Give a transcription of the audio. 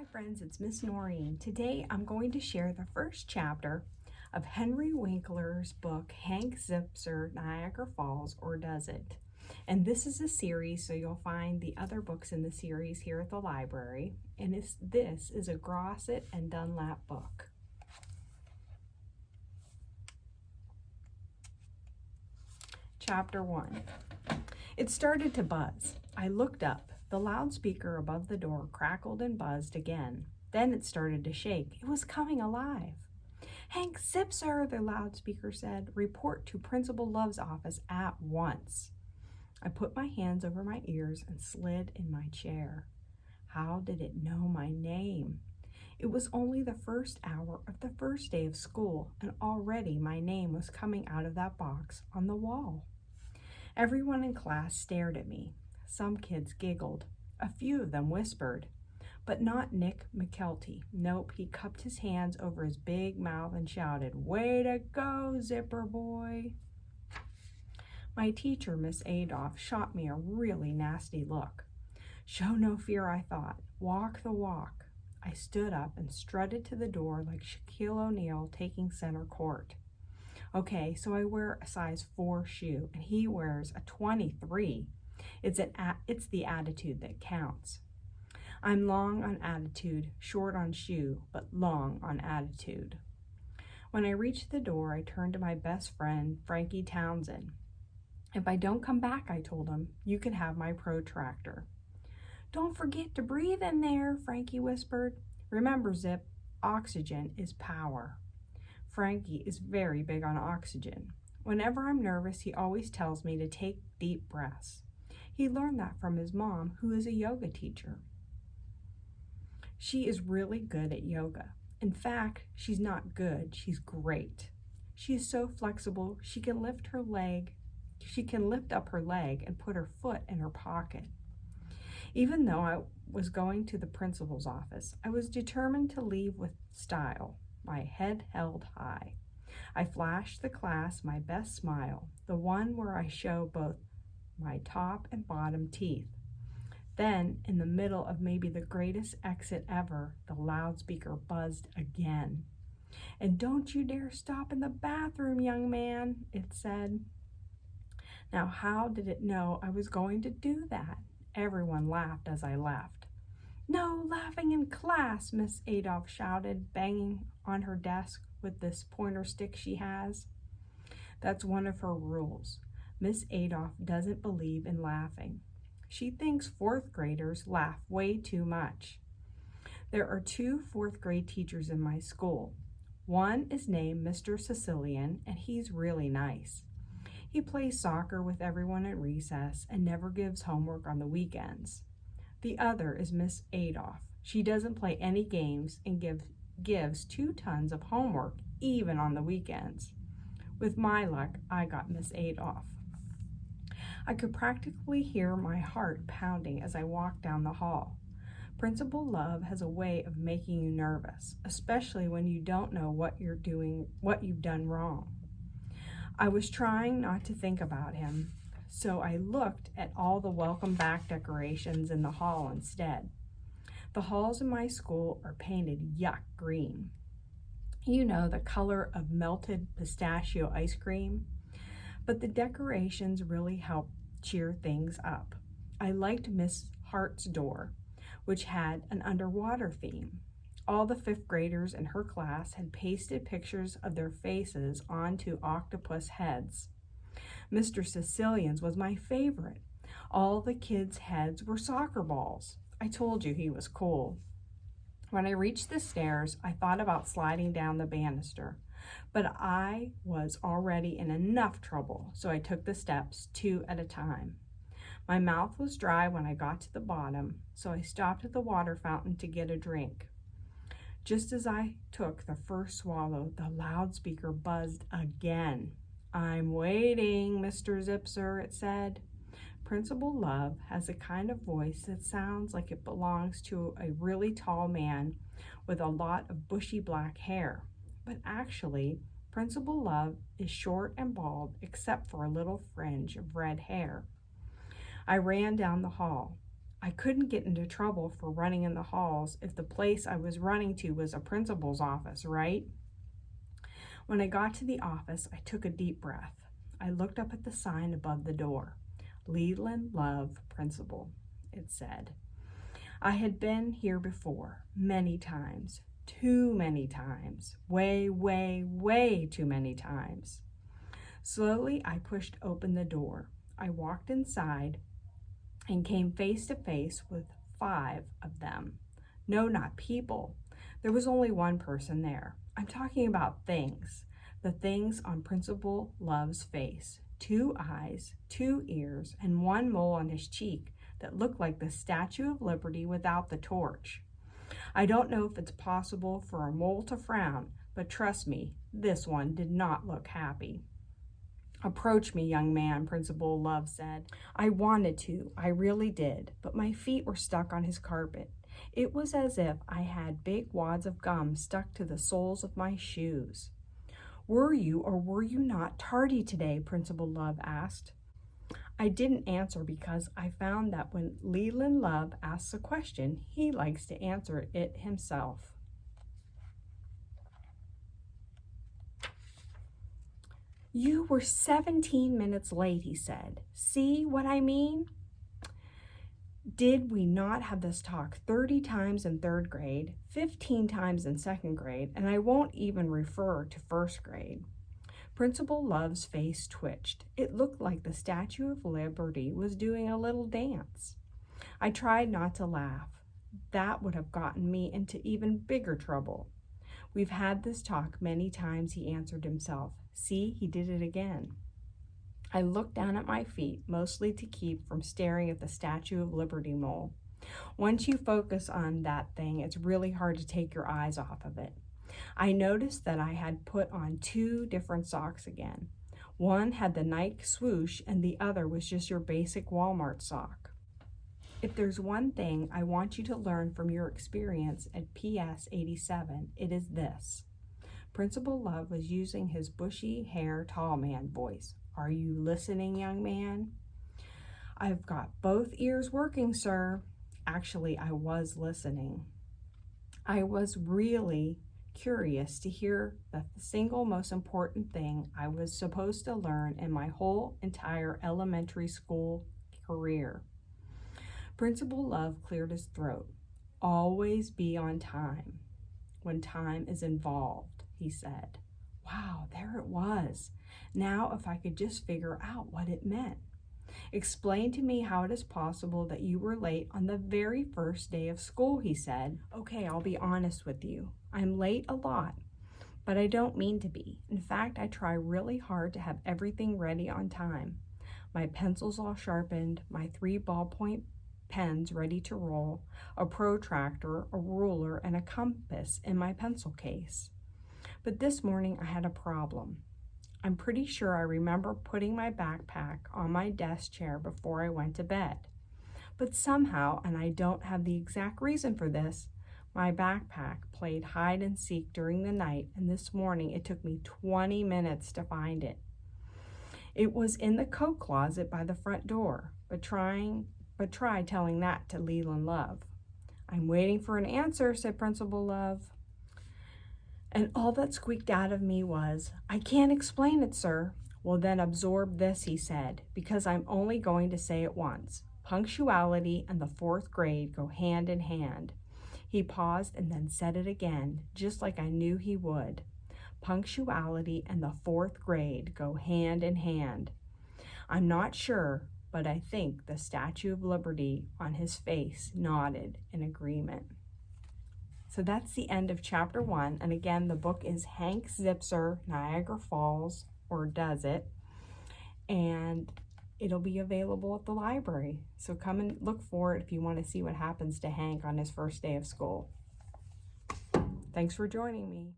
Hi friends, it's Miss Noreen. Today I'm going to share the first chapter of Henry Winkler's book, Hank Zipzer, Niagara Falls, or Does It? And this is a series, so you'll find the other books in the series here at the library. And this is a Grosset and Dunlap book. Chapter 1. It started to buzz. I looked up. The loudspeaker above the door crackled and buzzed again. Then it started to shake. It was coming alive. "Hank Zipzer," the loudspeaker said. "Report to Principal Love's office at once." I put my hands over my ears and slid in my chair. How did it know my name? It was only the first hour of the first day of school, and already my name was coming out of that box on the wall. Everyone in class stared at me. Some kids giggled. A few of them whispered. But not Nick McKelty. Nope, he cupped his hands over his big mouth and shouted, "Way to go, Zipper boy!" My teacher, Miss Adolph, shot me a really nasty look. Show no fear, I thought. Walk the walk. I stood up and strutted to the door like Shaquille O'Neal taking center court. Okay, so I wear a size 4 shoe, and he wears a 23. It's the attitude that counts. I'm long on attitude, short on shoe, but long on attitude. When I reached the door, I turned to my best friend, Frankie Townsend. "If I don't come back," I told him, "you can have my protractor." "Don't forget to breathe in there," Frankie whispered. "Remember, Zip, oxygen is power." Frankie is very big on oxygen. Whenever I'm nervous, he always tells me to take deep breaths. He learned that from his mom, who is a yoga teacher. She is really good at yoga. In fact, she's not good, she's great. She is so flexible, she can lift up her leg and put her foot in her pocket. Even though I was going to the principal's office, I was determined to leave with style, my head held high. I flashed the class my best smile, the one where I show both my top and bottom teeth. Then, in the middle of maybe the greatest exit ever, the loudspeaker buzzed again. "And don't you dare stop in the bathroom, young man," it said. Now, how did it know I was going to do that? Everyone laughed as I left. "No laughing in class," Miss Adolph shouted, banging on her desk with this pointer stick she has. That's one of her rules. Miss Adolph doesn't believe in laughing. She thinks 4th graders laugh way too much. There are 2 4th grade teachers in my school. One is named Mr. Sicilian, and he's really nice. He plays soccer with everyone at recess and never gives homework on the weekends. The other is Miss Adolph. She doesn't play any games and gives 2 tons of homework, even on the weekends. With my luck, I got Miss Adolph. I could practically hear my heart pounding as I walked down the hall. Principal Love has a way of making you nervous, especially when you don't know what you've done wrong. I was trying not to think about him, so I looked at all the welcome back decorations in the hall instead. The halls in my school are painted yuck green. You know, the color of melted pistachio ice cream. But the decorations really help cheer things up. I liked Miss Hart's door, which had an underwater theme. All the 5th graders in her class had pasted pictures of their faces onto octopus heads. Mr. Sicilian's was my favorite. All the kids' heads were soccer balls. I told you he was cool. When I reached the stairs, I thought about sliding down the banister, but I was already in enough trouble, so I took the steps 2 at a time. My mouth was dry when I got to the bottom, so I stopped at the water fountain to get a drink. Just as I took the first swallow, the loudspeaker buzzed again. "I'm waiting, Mr. Zipzer," it said. Principal Love has a kind of voice that sounds like it belongs to a really tall man with a lot of bushy black hair. But actually, Principal Love is short and bald except for a little fringe of red hair. I ran down the hall. I couldn't get into trouble for running in the halls if the place I was running to was a principal's office, right? When I got to the office, I took a deep breath. I looked up at the sign above the door. Leland Love, Principal, it said. I had been here before, many times, too many times, way, way, way too many times. Slowly, I pushed open the door. I walked inside and came face to face with 5 of them. No, not people. There was only one person there. I'm talking about things. The things on Principal Love's face. 2 eyes, 2 ears, and 1 mole on his cheek that looked like the Statue of Liberty without the torch. I don't know if it's possible for a mole to frown, but trust me, this one did not look happy. Approach me, young man, Principal Love said. I wanted to, I really did, but my feet were stuck on his carpet. It was as if I had big wads of gum stuck to the soles of my shoes. Were you or were you not tardy today? Principal Love asked. I didn't answer because I found that when Leland Love asks a question, he likes to answer it himself. You were 17 minutes late, he said. See what I mean? Did we not have this talk 30 times in 3rd grade, 15 times in 2nd grade, and I won't even refer to 1st grade? Principal Love's face twitched. It looked like the Statue of Liberty was doing a little dance. I tried not to laugh. That would have gotten me into even bigger trouble. We've had this talk many times, he answered himself. See, he did it again. I looked down at my feet, mostly to keep from staring at the Statue of Liberty mole. Once you focus on that thing, it's really hard to take your eyes off of it. I noticed that I had put on 2 different socks again. One had the Nike swoosh and the other was just your basic Walmart sock. If there's one thing I want you to learn from your experience at PS 87, it is this. Principal Love was using his bushy hair tall man voice. Are you listening, young man? I've got both ears working, sir. Actually, I was listening. I was really curious to hear the single most important thing I was supposed to learn in my whole entire elementary school career. Principal Love cleared his throat. Always be on time when time is involved, he said. Wow, there it was. Now if I could just figure out what it meant. Explain to me how it is possible that you were late on the very first day of school, he said. Okay, I'll be honest with you. I'm late a lot, but I don't mean to be. In fact, I try really hard to have everything ready on time. My pencils all sharpened, my 3 ballpoint pens ready to roll, a protractor, a ruler, and a compass in my pencil case. But this morning I had a problem. I'm pretty sure I remember putting my backpack on my desk chair before I went to bed. But somehow, and I don't have the exact reason for this, my backpack played hide and seek during the night, and this morning it took me 20 minutes to find it. It was in the coat closet by the front door, but try telling that to Leland Love. I'm waiting for an answer, said Principal Love. And all that squeaked out of me was, I can't explain it, sir. Well, then absorb this, he said, because I'm only going to say it once. Punctuality and the 4th grade go hand in hand. He paused and then said it again, just like I knew he would. Punctuality and the 4th grade go hand in hand. I'm not sure, but I think the Statue of Liberty on his face nodded in agreement. So that's the end of chapter 1. And again, the book is Hank Zipzer, Niagara Falls, or Does It? And it'll be available at the library. So come and look for it if you want to see what happens to Hank on his first day of school. Thanks for joining me.